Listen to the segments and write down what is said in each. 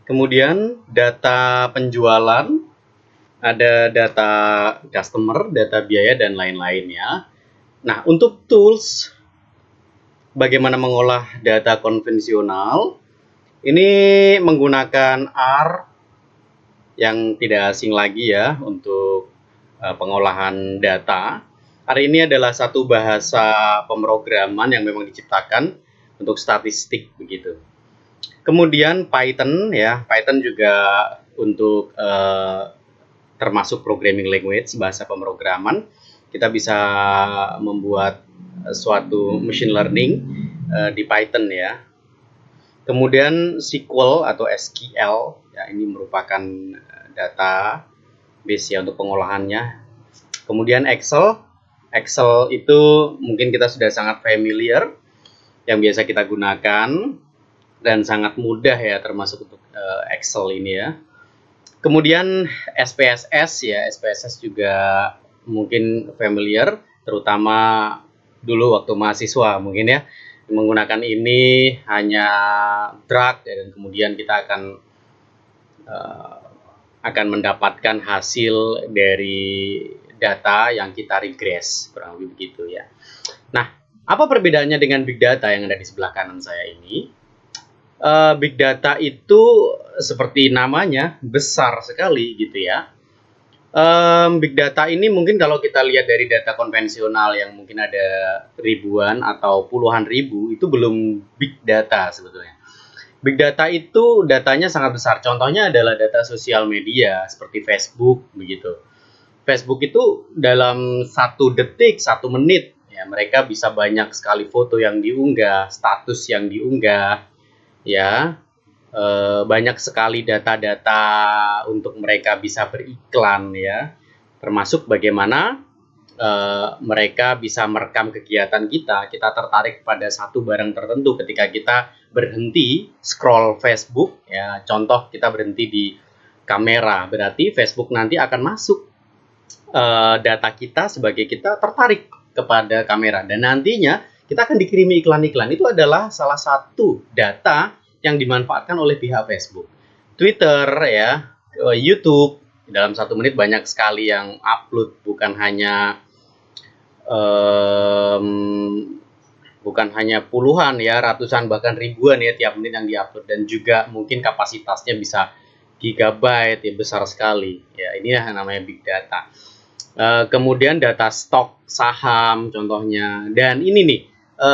Kemudian data penjualan, ada data customer, data biaya, dan lain-lainnya. Nah, untuk tools bagaimana mengolah data konvensional, ini menggunakan R yang tidak asing lagi ya untuk pengolahan data. R ini adalah satu bahasa pemrograman yang memang diciptakan untuk statistik begitu. Kemudian Python ya, Python juga untuk termasuk programming language, bahasa pemrograman. Kita bisa membuat suatu machine learning di Python ya. Kemudian SQL atau SQL ya, ini merupakan data base ya untuk pengolahannya. Kemudian Excel itu mungkin kita sudah sangat familiar, yang biasa kita gunakan dan sangat mudah ya, termasuk untuk Excel ini ya. Kemudian SPSS ya, SPSS juga mungkin familiar, terutama dulu waktu mahasiswa mungkin ya, menggunakan ini hanya drag dan kemudian kita akan mendapatkan hasil dari data yang kita regress, kurang lebih begitu ya. Nah, apa perbedaannya dengan big data yang ada di sebelah kanan saya ini? Big data itu seperti namanya besar sekali gitu ya. Big data ini mungkin kalau kita lihat dari data konvensional yang mungkin ada ribuan atau puluhan ribu, itu belum big data sebetulnya. Big data itu datanya sangat besar. Contohnya adalah data sosial media seperti Facebook begitu. Facebook itu dalam 1 detik, 1 menit ya, mereka bisa banyak sekali foto yang diunggah, status yang diunggah ya, banyak sekali data-data untuk mereka bisa beriklan ya, termasuk bagaimana mereka bisa merekam kegiatan kita tertarik pada satu barang tertentu ketika kita berhenti scroll Facebook ya, contoh kita berhenti di kamera, berarti Facebook nanti akan masuk data kita sebagai kita tertarik kepada kamera, dan nantinya kita akan dikirimi iklan-iklan. Itu adalah salah satu data yang dimanfaatkan oleh pihak Facebook. Twitter ya, YouTube, dalam 1 menit banyak sekali yang upload, bukan hanya puluhan ya, ratusan bahkan ribuan ya tiap menit yang diupload, dan juga mungkin kapasitasnya bisa gigabyte ya, besar sekali ya. Ini yang namanya big data. Kemudian data stok saham contohnya, dan ini nih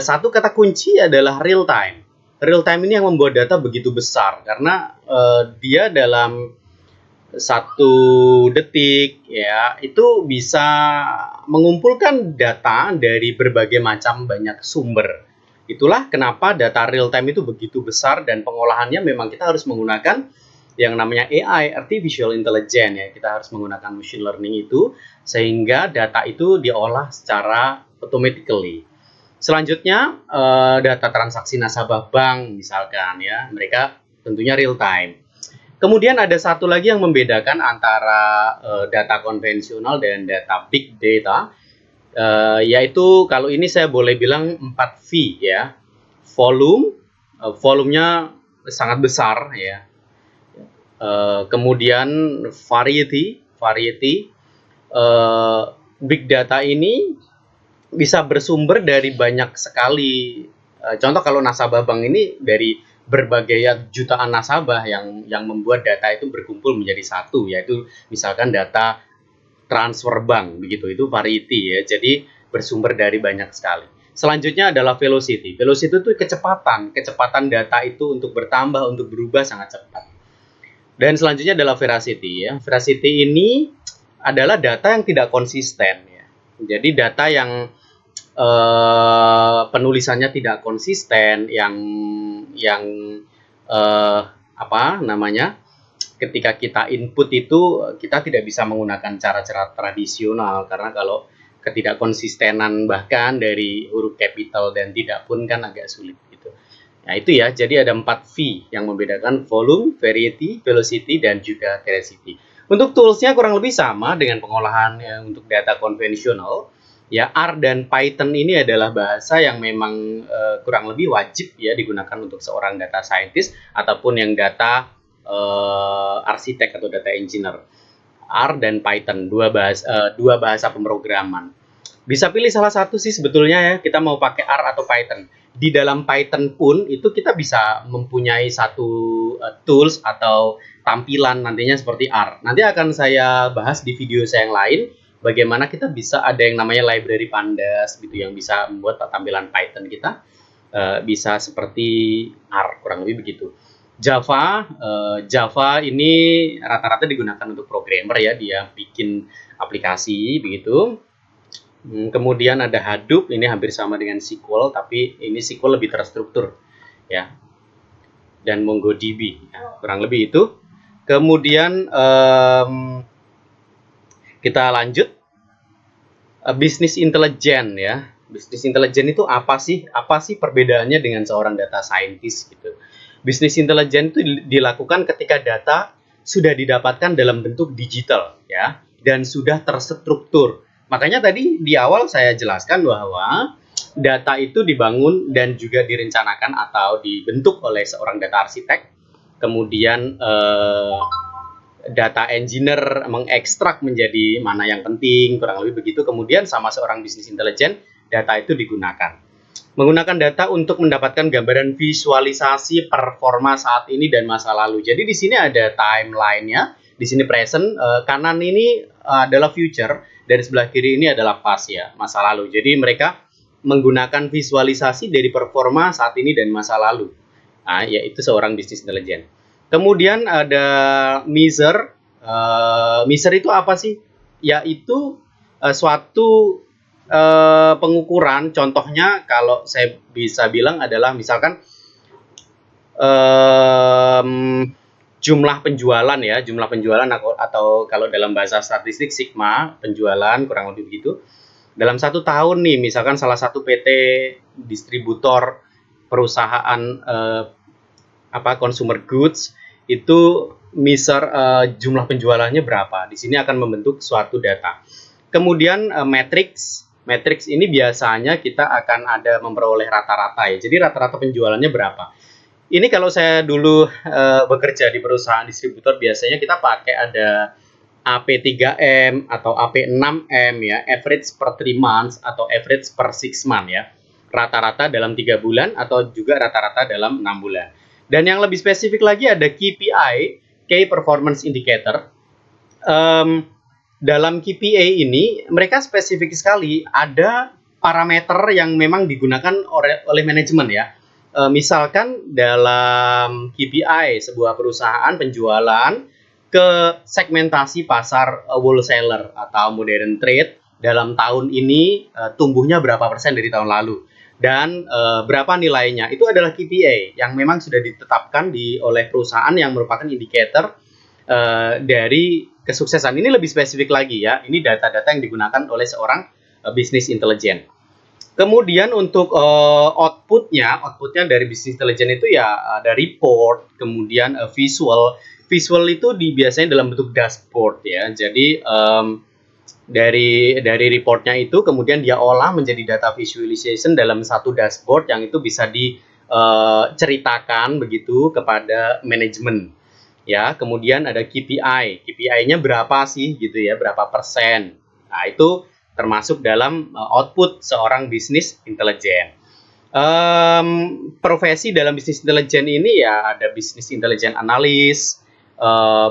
satu kata kunci adalah real time. Real time ini yang membuat data begitu besar karena dia dalam 1 detik ya itu bisa mengumpulkan data dari berbagai macam banyak sumber. Itulah kenapa data real time itu begitu besar, dan pengolahannya memang kita harus menggunakan yang namanya AI, Artificial Intelligence ya. Kita harus menggunakan machine learning itu sehingga data itu diolah secara automatically. Selanjutnya data transaksi nasabah bank misalkan ya, mereka tentunya real time. Kemudian ada satu lagi yang membedakan antara data konvensional dan data big data, yaitu kalau ini saya boleh bilang 4V ya. Volumenya sangat besar ya. Kemudian variety, big data ini bisa bersumber dari banyak sekali. Contoh kalau nasabah bank ini dari berbagai jutaan nasabah yang membuat data itu berkumpul menjadi satu, yaitu misalkan data transfer bank begitu, itu variety ya. Jadi bersumber dari banyak sekali. Selanjutnya adalah velocity. Velocity itu kecepatan data itu untuk bertambah, untuk berubah sangat cepat. Dan selanjutnya adalah veracity ya. Veracity ini adalah data yang tidak konsisten ya. Jadi data yang penulisannya tidak konsisten, yang ketika kita input itu kita tidak bisa menggunakan cara-cara tradisional, karena kalau ketidakkonsistenan bahkan dari huruf capital dan tidak pun kan agak sulit gitu. Nah itu ya, jadi ada 4V yang membedakan volume, variety, velocity, dan juga veracity. Untuk toolsnya kurang lebih sama dengan pengolahan untuk data konvensional. Ya, R dan Python ini adalah bahasa yang memang kurang lebih wajib ya digunakan untuk seorang data scientist ataupun yang data arsitek atau data engineer. R dan Python, dua bahasa pemrograman. Bisa pilih salah satu sih sebetulnya ya, kita mau pakai R atau Python. Di dalam Python pun itu kita bisa mempunyai satu tools atau tampilan nantinya seperti R. Nanti akan saya bahas di video saya yang lain, bagaimana kita bisa ada yang namanya library pandas gitu yang bisa membuat tampilan Python kita bisa seperti R, kurang lebih begitu. Java ini rata-rata digunakan untuk programmer ya, dia bikin aplikasi begitu. Kemudian ada Hadoop, ini hampir sama dengan SQL, tapi ini SQL lebih terstruktur ya. Dan MongoDB, ya, kurang lebih itu. Kemudian kita lanjut business intelligence ya. Business intelligence itu apa sih? Apa sih perbedaannya dengan seorang data scientist gitu? Business intelligence itu dilakukan ketika data sudah didapatkan dalam bentuk digital ya dan sudah terstruktur. Makanya tadi di awal saya jelaskan bahwa data itu dibangun dan juga direncanakan atau dibentuk oleh seorang data arsitek. Kemudian data engineer mengekstrak menjadi mana yang penting, kurang lebih begitu. Kemudian sama seorang business intelligence, data itu digunakan. Menggunakan data untuk mendapatkan gambaran visualisasi performa saat ini dan masa lalu. Jadi di sini ada timeline-nya, di sini present, kanan ini adalah future, dan sebelah kiri ini adalah past ya, masa lalu. Jadi mereka menggunakan visualisasi dari performa saat ini dan masa lalu. Nah, yaitu seorang business intelligence. Kemudian ada measure. Measure itu apa sih? Yaitu suatu pengukuran. Contohnya kalau saya bisa bilang adalah misalkan jumlah penjualan ya, jumlah penjualan atau kalau dalam bahasa statistik sigma penjualan kurang lebih begitu. Dalam 1 tahun nih, misalkan salah satu PT distributor perusahaan consumer goods itu jumlah penjualannya berapa. Di sini akan membentuk suatu data. Kemudian matrix ini biasanya kita akan ada memperoleh rata-rata ya. Jadi rata-rata penjualannya berapa. Ini kalau saya dulu bekerja di perusahaan distributor, biasanya kita pakai ada AP3M atau AP6M ya, average per 3 months atau average per 6 months ya. Rata-rata dalam 3 bulan atau juga rata-rata dalam 6 bulan. Dan yang lebih spesifik lagi ada KPI, Key Performance Indicator. Dalam KPI ini mereka spesifik sekali, ada parameter yang memang digunakan oleh manajemen ya. Misalkan dalam KPI sebuah perusahaan penjualan ke segmentasi pasar wholesaler atau modern trade dalam tahun ini tumbuhnya berapa persen dari tahun lalu dan berapa nilainya, itu adalah KPI yang memang sudah ditetapkan oleh perusahaan yang merupakan indikator dari kesuksesan. Ini lebih spesifik lagi ya, ini data-data yang digunakan oleh seorang business intelligence. Kemudian untuk outputnya dari business intelligence itu ya ada report, kemudian visual. Visual itu biasanya dalam bentuk dashboard ya. Jadi dari reportnya itu kemudian dia olah menjadi data visualization dalam satu dashboard yang itu bisa diceritakan begitu kepada manajemen. Ya, kemudian ada KPI. KPI-nya berapa sih gitu ya, berapa persen. Nah, itu termasuk dalam output seorang business intelligence. Profesi dalam business intelligence ini ya ada business intelligence analyst.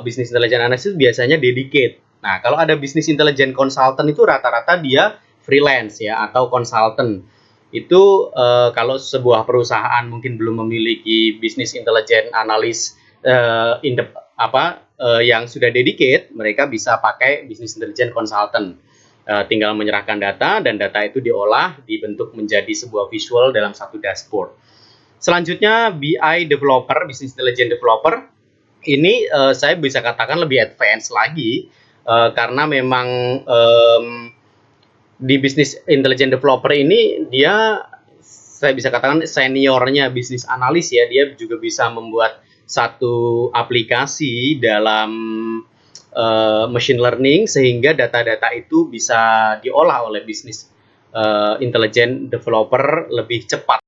Business intelligence analyst biasanya dedicate. Nah, kalau ada business intelligence consultant itu rata-rata dia freelance ya atau consultant. Itu kalau sebuah perusahaan mungkin belum memiliki business intelligence analyst yang sudah dedicate, mereka bisa pakai business intelligence consultant. Tinggal menyerahkan data dan data itu diolah, dibentuk menjadi sebuah visual dalam satu dashboard. Selanjutnya BI developer, business intelligence developer, ini saya bisa katakan lebih advance lagi karena memang di business intelligence developer ini saya bisa katakan seniornya business analis ya, dia juga bisa membuat satu aplikasi dalam machine learning sehingga data-data itu bisa diolah oleh business intelligence developer lebih cepat.